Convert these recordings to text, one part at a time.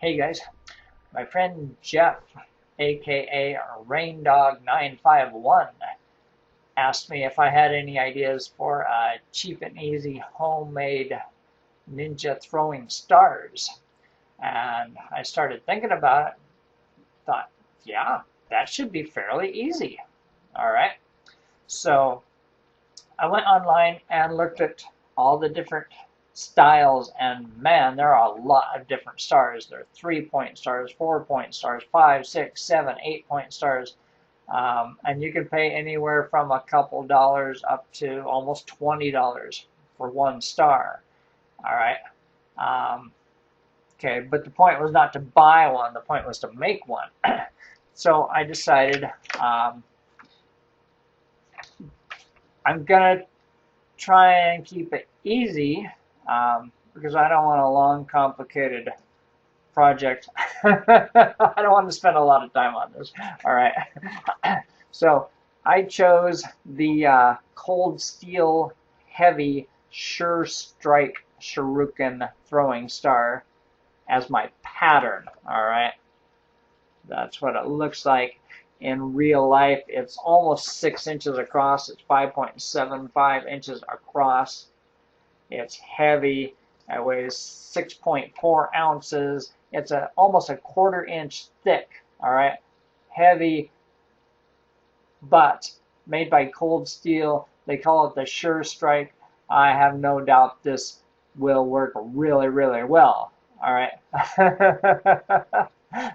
Hey guys, my friend Jeff, aka Raindog951, asked me if I had any ideas for cheap and easy homemade ninja throwing stars. And I started thinking about it, thought, yeah, that should be fairly easy. All right. So I went online and looked at all the different styles, and man, there are a lot of different stars. There are 3-point stars, 4-point stars, 5, 6, 7, 8-point stars, and you can pay anywhere from a couple dollars up to almost $20 for one star. All right. Okay, but the point was not to buy one. The point was to make one. So I decided I'm gonna try and keep it easy because I don't want a long, complicated project. I don't want to spend a lot of time on this. All right. So I chose the Cold Steel Heavy Sure Strike Shuriken throwing star as my pattern. All right. That's what it looks like in real life. It's almost 6 inches across. It's 5.75 inches across. It's heavy. It weighs 6.4 ounces. It's almost a 1/4 inch thick. All right. Heavy, but made by Cold Steel. They call it the Sure Strike. I have no doubt this will work really, really well. All right.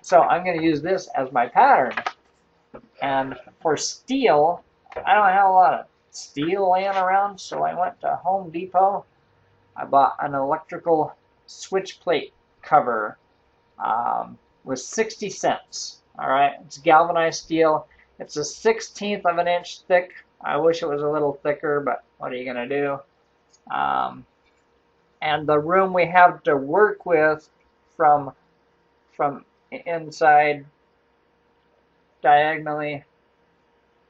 So I'm going to use this as my pattern. And for steel, I don't have a lot of steel laying around, so I went to Home Depot. I bought an electrical switch plate cover with 60 cents. All right, it's galvanized steel. It's a 1/16 of an inch thick. I wish it was a little thicker, but what are you going to do? And the room we have to work with from inside diagonally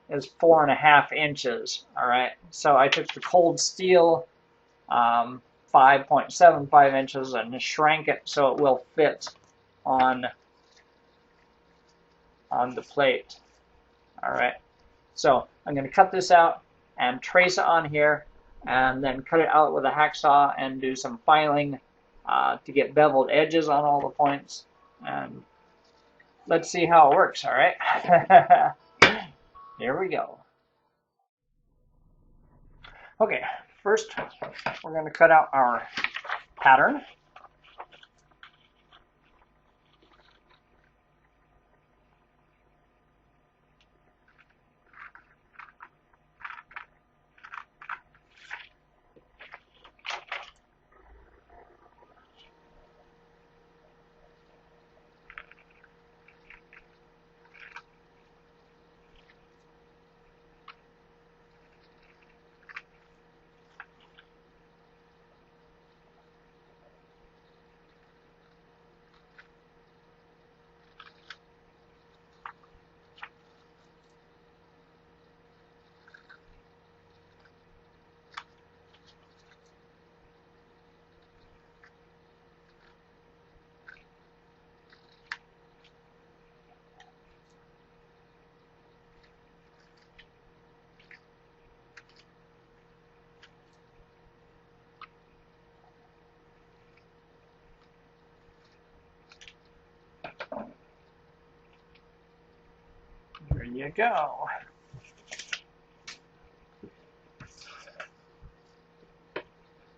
is 4.5 inches. All right, so I took the Cold Steel 5.75 inches and shrank it so it will fit on the plate. All right, so I'm going to cut this out and trace it on here, and then cut it out with a hacksaw and do some filing to get beveled edges on all the points. And let's see how it works. All right. Here we go. Okay, first we're going to cut out our pattern. There you go.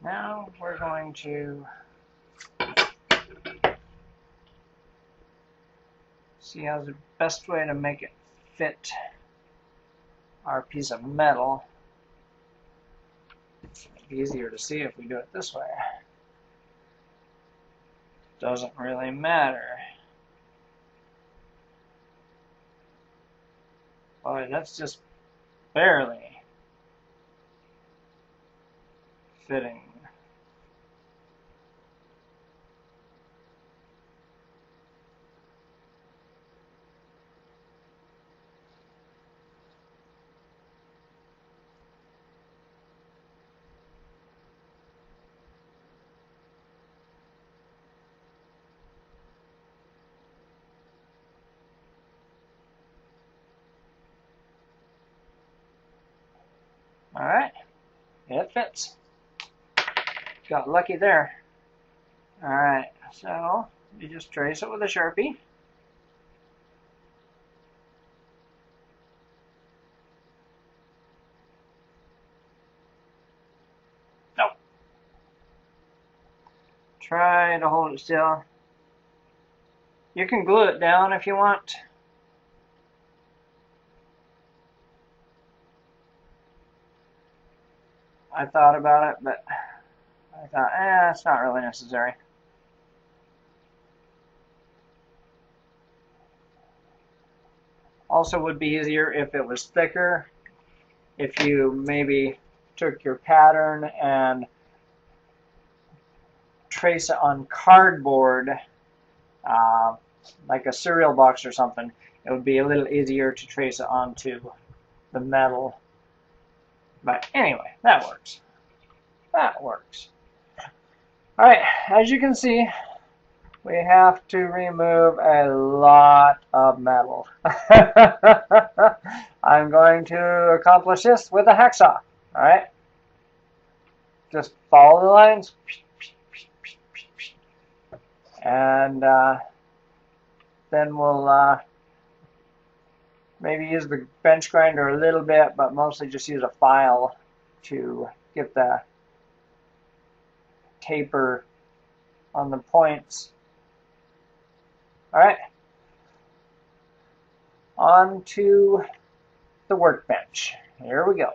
Now we're going to see how's the best way to make it fit our piece of metal. It's easier to see if we do it this way. Doesn't really matter. Boy, that's just barely fitting. All right, it fits. Got lucky there. All right, so you just trace it with a Sharpie. Nope. Try to hold it still. You can glue it down if you want. I thought about it, but I thought, it's not really necessary. Also would be easier if it was thicker. If you maybe took your pattern and trace it on cardboard, like a cereal box or something, it would be a little easier to trace it onto the metal. But anyway, that works. That works. All right, as you can see, we have to remove a lot of metal. I'm going to accomplish this with a hacksaw. All right, just follow the lines, and then we'll maybe use the bench grinder a little bit, but mostly just use a file to get the taper on the points. All right, on to the workbench. Here we go.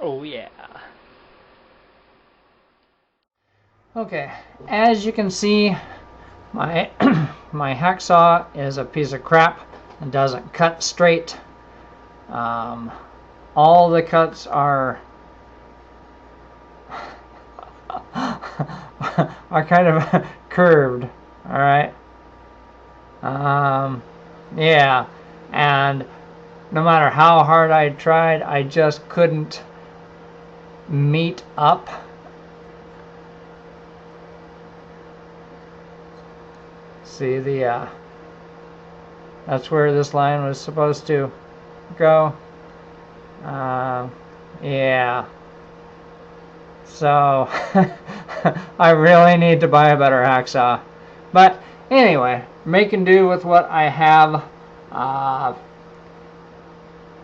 Oh yeah. Okay, as you can see, my my hacksaw is a piece of crap and doesn't cut straight. All the cuts are kind of curved. All right. Yeah, and no matter how hard I tried, I just couldn't meet up. See that's where this line was supposed to go. Yeah. So I really need to buy a better hacksaw. But anyway, making do with what I have.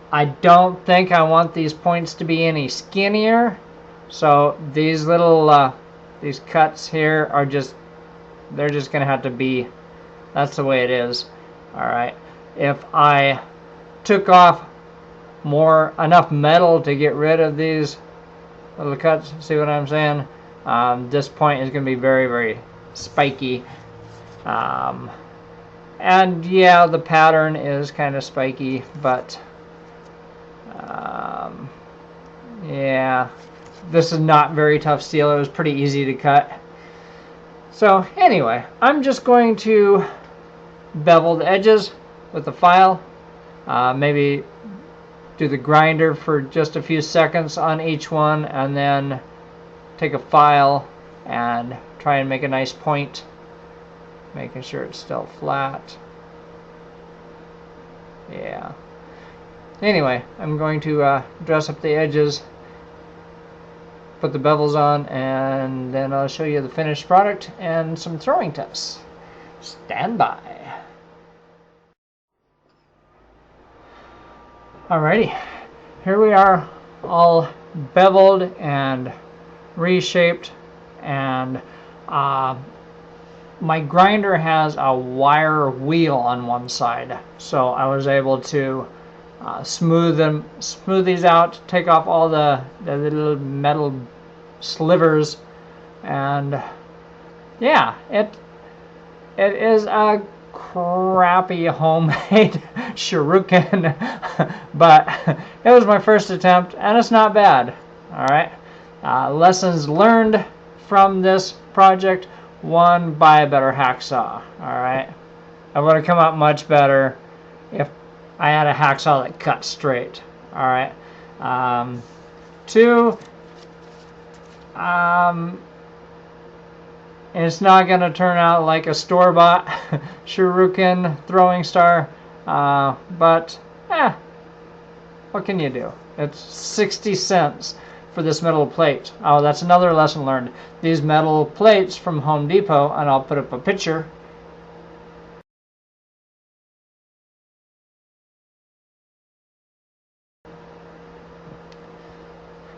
I don't think I want these points to be any skinnier. So these little these cuts here are they're just gonna have to be, that's the way it is. All right, if I took off enough metal to get rid of these little cuts, see what I'm saying? This point is gonna be very, very spiky. And yeah, the pattern is kind of spiky, but yeah, this is not very tough steel. It was pretty easy to cut. So anyway, I'm just going to bevel the edges with the file. Maybe do the grinder for just a few seconds on each one, and then take a file and try and make a nice point, making sure it's still flat. Yeah. Anyway, I'm going to dress up the edges, put the bevels on, and then I'll show you the finished product and some throwing tests. Stand by. Alrighty, here we are, all beveled and reshaped, and my grinder has a wire wheel on one side, so I was able to smooth these out, take off all the little metal slivers, and yeah, it is a crappy homemade Shuriken, but it was my first attempt, and it's not bad. All right, lessons learned from this project: one, buy a better hacksaw. All right, it would have come out much better if I had a hacksaw that cut straight. All right. Two, it's not going to turn out like a store-bought Shuriken throwing star, but what can you do? It's 60 cents for this metal plate. Oh, that's another lesson learned. These metal plates from Home Depot, and I'll put up a picture.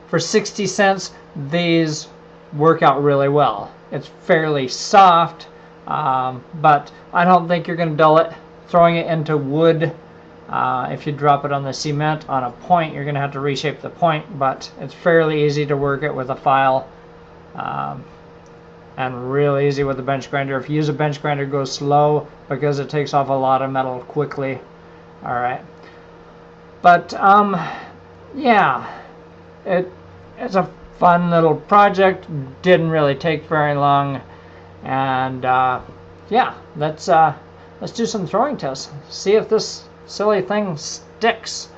For 60 cents, these work out really well. It's fairly soft, but I don't think you're going to dull it. Throwing it into wood, if you drop it on the cement on a point, you're going to have to reshape the point, but it's fairly easy to work it with a file, and real easy with a bench grinder. If you use a bench grinder, go slow because it takes off a lot of metal quickly. All right, but yeah, it's a fun little project. Didn't really take very long, and yeah, let's do some throwing tests. See if this silly thing sticks.